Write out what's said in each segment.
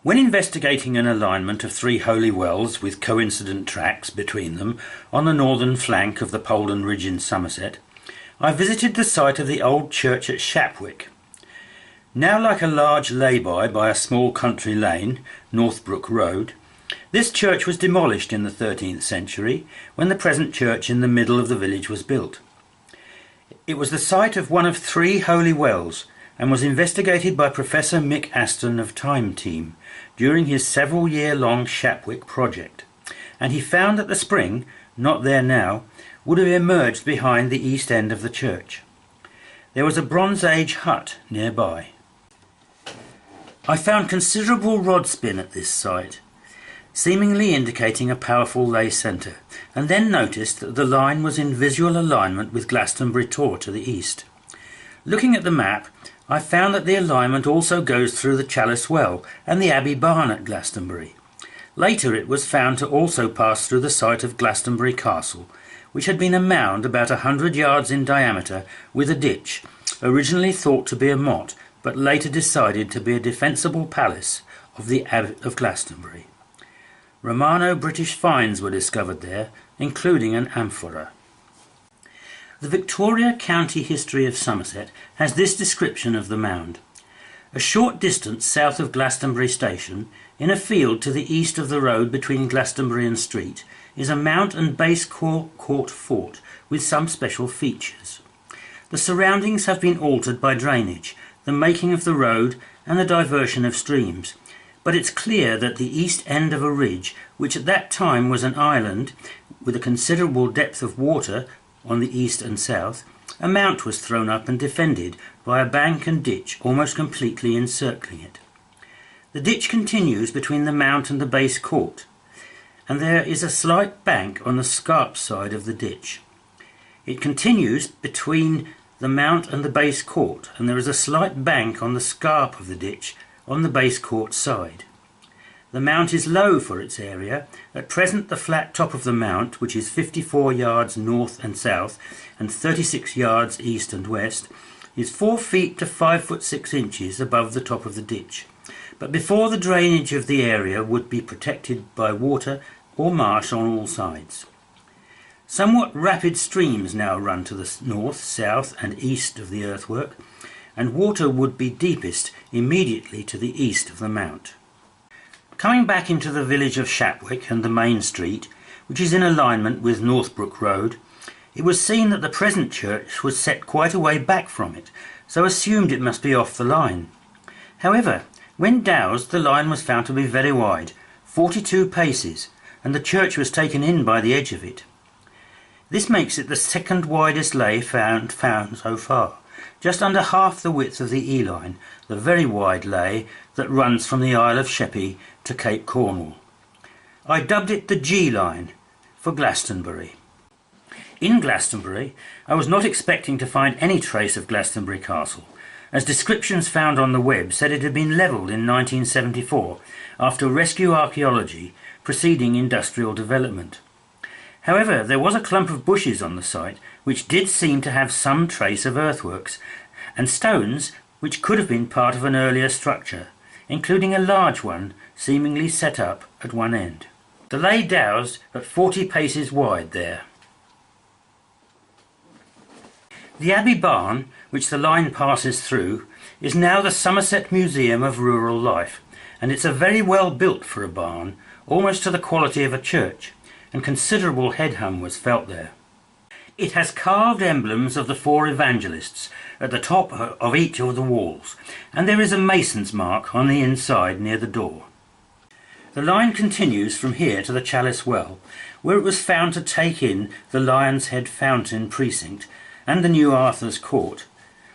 When investigating an alignment of three holy wells with coincident tracks between them on the northern flank of the Polden Ridge in Somerset, I visited the site of the old church at Shapwick. Now like a large lay-by by a small country lane, Northbrook Road, this church was demolished in the 13th century when the present church in the middle of the village was built. It was the site of one of three holy wells and was investigated by Professor Mick Aston of Time Team during his several-year-long Shapwick project, and he found that the spring, not there now, would have emerged behind the east end of the church. There was a Bronze Age hut nearby. I found considerable rod spin at this site, seemingly indicating a powerful lay centre, and then noticed that the line was in visual alignment with Glastonbury Tor to the east. Looking at the map, I found that the alignment also goes through the Chalice Well and the Abbey Barn at Glastonbury. Later it was found to also pass through the site of Glastonbury Castle, which had been a mound about 100 yards in diameter with a ditch, originally thought to be a motte, but later decided to be a defensible palace of the Abbey of Glastonbury. Romano-British finds were discovered there, including an amphora. The Victoria County History of Somerset has this description of the mound. A short distance south of Glastonbury Station, in a field to the east of the road between Glastonbury and Street, is a mount and base court fort with some special features. The surroundings have been altered by drainage, the making of the road and the diversion of streams, but it's clear that the east end of a ridge, which at that time was an island with a considerable depth of water on the east and south, a mount was thrown up and defended by a bank and ditch almost completely encircling it. The ditch continues between the mount and the base court, and there is a slight bank on the scarp side of the ditch. It continues between the mount and the base court, and there is a slight bank on the scarp of the ditch on the base court side. The mount is low for its area. At present the flat top of the mount, which is 54 yards north and south and 36 yards east and west, is 4 feet to 5 foot 6 inches above the top of the ditch, but before the drainage of the area would be protected by water or marsh on all sides. Somewhat rapid streams now run to the north, south and east of the earthwork, and water would be deepest immediately to the east of the mount. Coming back into the village of Shapwick and the main street, which is in alignment with Northbrook Road, it was seen that the present church was set quite a way back from it, so assumed it must be off the line. However, when dowsed, the line was found to be very wide, 42 paces, and the church was taken in by the edge of it. This makes it the second widest lay found so far, just under half the width of the E-line, the very wide lay that runs from the Isle of Sheppey to Cape Cornwall. I dubbed it the G-line for Glastonbury. In Glastonbury, I was not expecting to find any trace of Glastonbury Castle, as descriptions found on the web said it had been levelled in 1974 after rescue archaeology preceding industrial development. However, there was a clump of bushes on the site which did seem to have some trace of earthworks, and stones which could have been part of an earlier structure, including a large one seemingly set up at one end. The lay dowsed at 40 paces wide there. The Abbey Barn, which the line passes through, is now the Somerset Museum of Rural Life, and it's a very well built for a barn, almost to the quality of a church, and considerable head hum was felt there. It has carved emblems of the four evangelists at the top of each of the walls, and there is a mason's mark on the inside near the door. The line continues from here to the Chalice Well, where it was found to take in the Lion's Head Fountain precinct and the new Arthur's Court,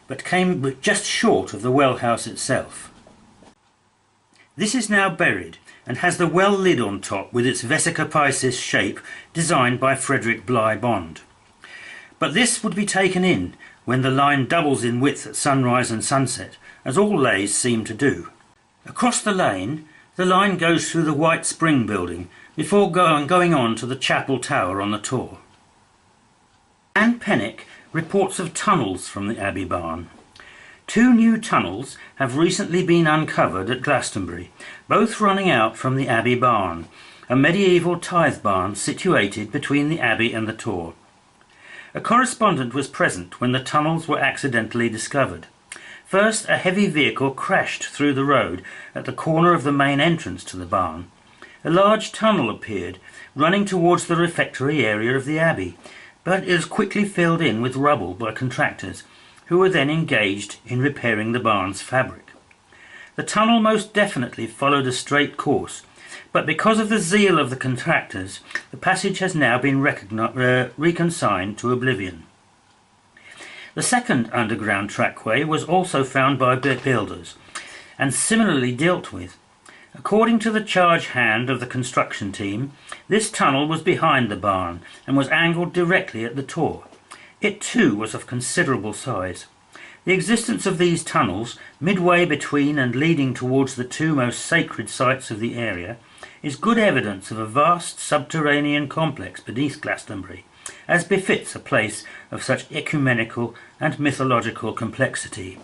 but came just short of the well house itself. This is now buried and has the well lid on top with its Vesica Piscis shape designed by Frederick Bligh Bond. But this would be taken in when the line doubles in width at sunrise and sunset, as all lays seem to do. Across the lane, the line goes through the White Spring building before going on to the chapel tower on the Tor. Anne Pennick reports of tunnels from the Abbey Barn. Two new tunnels have recently been uncovered at Glastonbury, both running out from the Abbey Barn, a medieval tithe barn situated between the Abbey and the Tor. A correspondent was present when the tunnels were accidentally discovered. First, a heavy vehicle crashed through the road at the corner of the main entrance to the barn. A large tunnel appeared, running towards the refectory area of the Abbey, but it was quickly filled in with rubble by contractors, who were then engaged in repairing the barn's fabric. The tunnel most definitely followed a straight course, but because of the zeal of the contractors, the passage has now been reconsigned to oblivion. The second underground trackway was also found by builders, and similarly dealt with. According to the charge hand of the construction team, this tunnel was behind the barn and was angled directly at the Tor. It too was of considerable size. The existence of these tunnels, midway between and leading towards the two most sacred sites of the area, is good evidence of a vast subterranean complex beneath Glastonbury, as befits a place of such ecumenical and mythological complexity.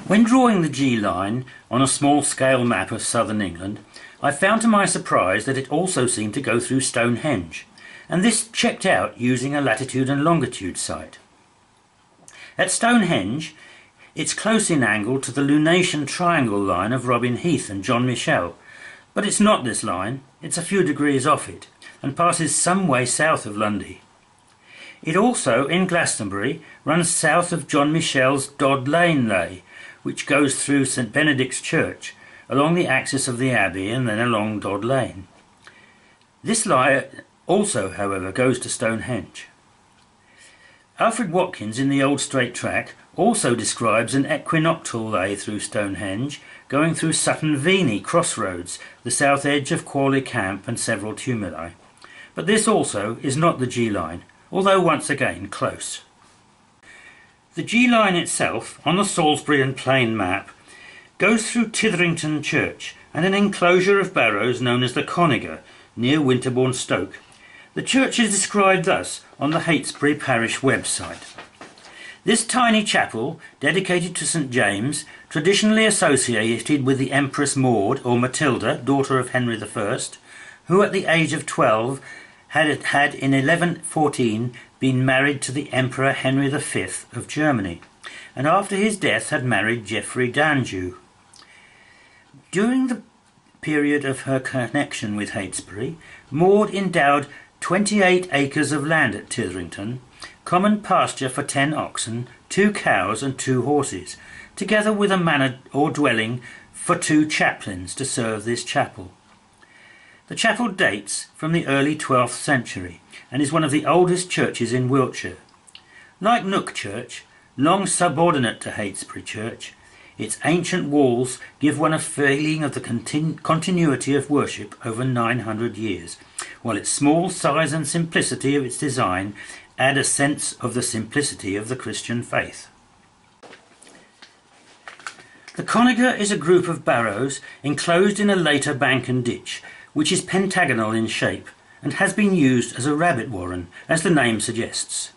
When drawing the G-line on a small-scale map of southern England, I found to my surprise that it also seemed to go through Stonehenge, and this checked out using a latitude and longitude site. At Stonehenge, it's close in angle to the lunation triangle line of Robin Heath and John Michel, but it's not this line, it's a few degrees off it, and passes some way south of Lundy. It also, in Glastonbury, runs south of John Michel's Dodd Lane lay, which goes through St Benedict's Church, along the axis of the Abbey and then along Dodd Lane. This line also, however, goes to Stonehenge. Alfred Watkins in the Old Straight Track also describes an equinoctial lay through Stonehenge, going through Sutton Veney crossroads, the south edge of Quarley Camp and several tumuli. But this also is not the G-line, although once again close. The G-line itself, on the Salisbury and Plain map, goes through Tytherington Church and an enclosure of barrows known as the Coniger, near Winterbourne Stoke. The church is described thus on the Heytesbury Parish website. This tiny chapel, dedicated to St James, traditionally associated with the Empress Maud or Matilda, daughter of Henry I, who at the age of 12 had in 1114 been married to the Emperor Henry V of Germany, and after his death had married Geoffrey d'Anjou. During the period of her connection with Heytesbury, Maud endowed 28 acres of land at Tytherington, common pasture for 10 oxen, 2 cows and 2 horses, together with a manor or dwelling for 2 chaplains to serve this chapel. The chapel dates from the early 12th century and is one of the oldest churches in Wiltshire. Like Nook Church, long subordinate to Heytesbury Church, its ancient walls give one a feeling of the continuity of worship over 900 years, while its small size and simplicity of its design add a sense of the simplicity of the Christian faith. The Coniger is a group of barrows enclosed in a later bank and ditch, which is pentagonal in shape and has been used as a rabbit warren, as the name suggests.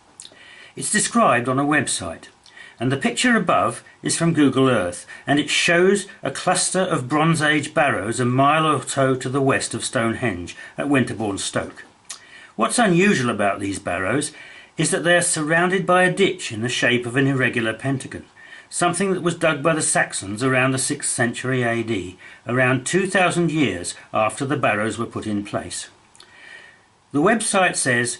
It's described on a website, and the picture above is from Google Earth, and it shows a cluster of Bronze Age barrows a mile or so to the west of Stonehenge at Winterbourne Stoke. What's unusual about these barrows is that they are surrounded by a ditch in the shape of an irregular pentagon, something that was dug by the Saxons around the 6th century AD, around 2,000 years after the barrows were put in place. The website says,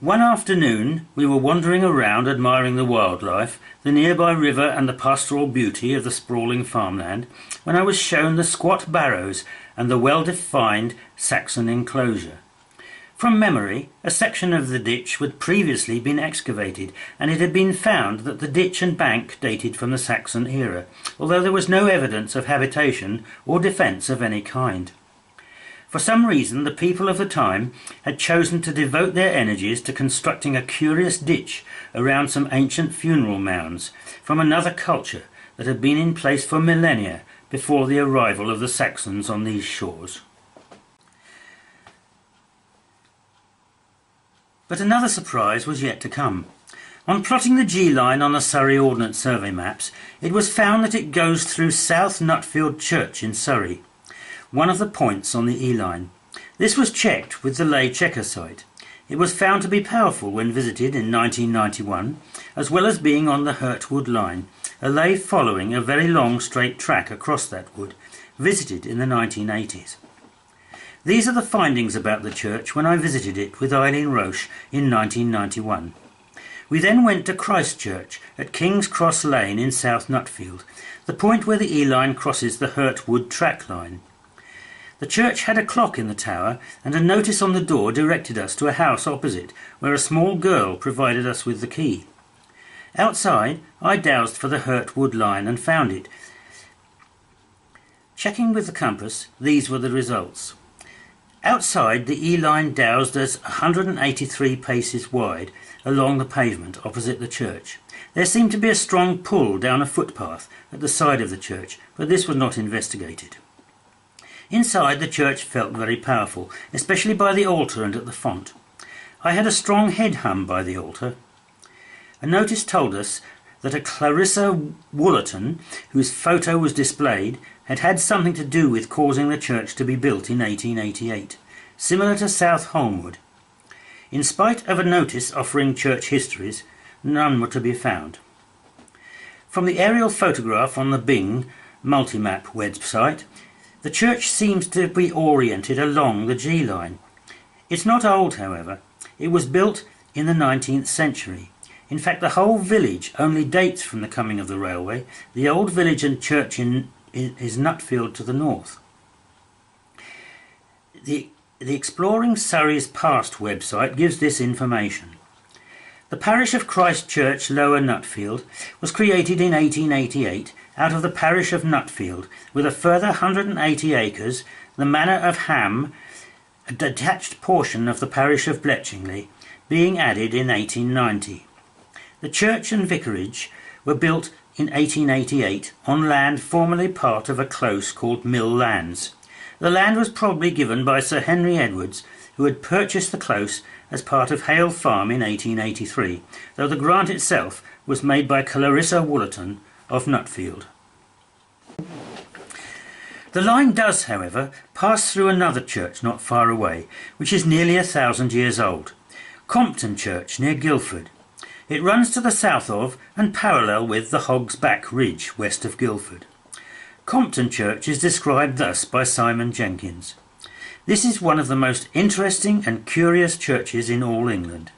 "One afternoon we were wandering around admiring the wildlife, the nearby river and the pastoral beauty of the sprawling farmland, when I was shown the squat barrows and the well-defined Saxon enclosure. From memory, a section of the ditch had previously been excavated, and it had been found that the ditch and bank dated from the Saxon era, although there was no evidence of habitation or defence of any kind. For some reason, the people of the time had chosen to devote their energies to constructing a curious ditch around some ancient funeral mounds from another culture that had been in place for millennia before the arrival of the Saxons on these shores." But another surprise was yet to come. On plotting the G-line on the Surrey Ordnance Survey maps, it was found that it goes through South Nutfield Church in Surrey, one of the points on the E-line. This was checked with the lay checker site. It was found to be powerful when visited in 1991, as well as being on the Hurtwood line, a lay following a very long straight track across that wood, visited in the 1980s. These are the findings about the church when I visited it with Eileen Roche in 1991. We then went to Christ Church at King's Cross Lane in South Nutfield, the point where the E-line crosses the Hurtwood track line. The church had a clock in the tower, and a notice on the door directed us to a house opposite, where a small girl provided us with the key. Outside, I dowsed for the Hurtwood line and found it. Checking with the compass, these were the results. Outside, the E-line dowsed us 183 paces wide along the pavement opposite the church. There seemed to be a strong pull down a footpath at the side of the church, but this was not investigated. Inside, the church felt very powerful, especially by the altar and at the font. I had a strong head hum by the altar. A notice told us that a Clarissa Woollerton, whose photo was displayed, had had something to do with causing the church to be built in 1888, similar to South Holmwood. In spite of a notice offering church histories, none were to be found. From the aerial photograph on the Bing Multimap website, the church seems to be oriented along the G-line. It's not old, however. It was built in the 19th century. In fact, the whole village only dates from the coming of the railway. The old village and church is Nutfield to the north. The Exploring Surrey's Past website gives this information. The parish of Christ Church, Lower Nutfield, was created in 1888 out of the parish of Nutfield, with a further 180 acres, the manor of Ham, a detached portion of the parish of Bletchingley, being added in 1890. The church and vicarage were built in 1888 on land formerly part of a close called Mill Lands. The land was probably given by Sir Henry Edwards, who had purchased the close as part of Hale Farm in 1883, though the grant itself was made by Clarissa Woollerton of Nutfield. The line does, however, pass through another church not far away, which is nearly 1,000 years old, Compton Church near Guildford. It runs to the south of and parallel with the Hog's Back Ridge west of Guildford. Compton Church is described thus by Simon Jenkins. This is one of the most interesting and curious churches in all England.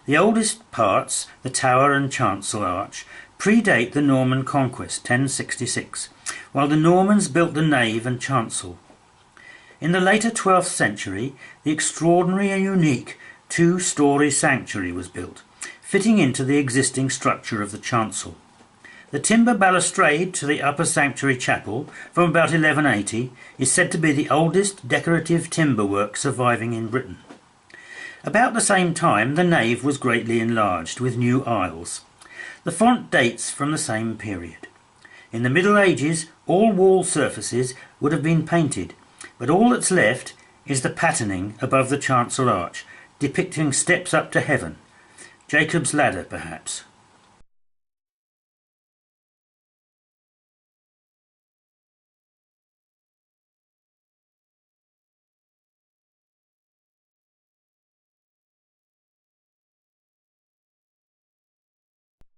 The oldest parts, the tower and chancel arch, predate the Norman conquest, 1066, while the Normans built the nave and chancel. In the later 12th century, the extraordinary and unique two-storey sanctuary was built, fitting into the existing structure of the chancel. The timber balustrade to the upper sanctuary chapel, from about 1180, is said to be the oldest decorative timber work surviving in Britain. About the same time, the nave was greatly enlarged, with new aisles. The font dates from the same period. In the Middle Ages, all wall surfaces would have been painted, but all that's left is the patterning above the chancel arch, depicting steps up to heaven. Jacob's ladder, perhaps.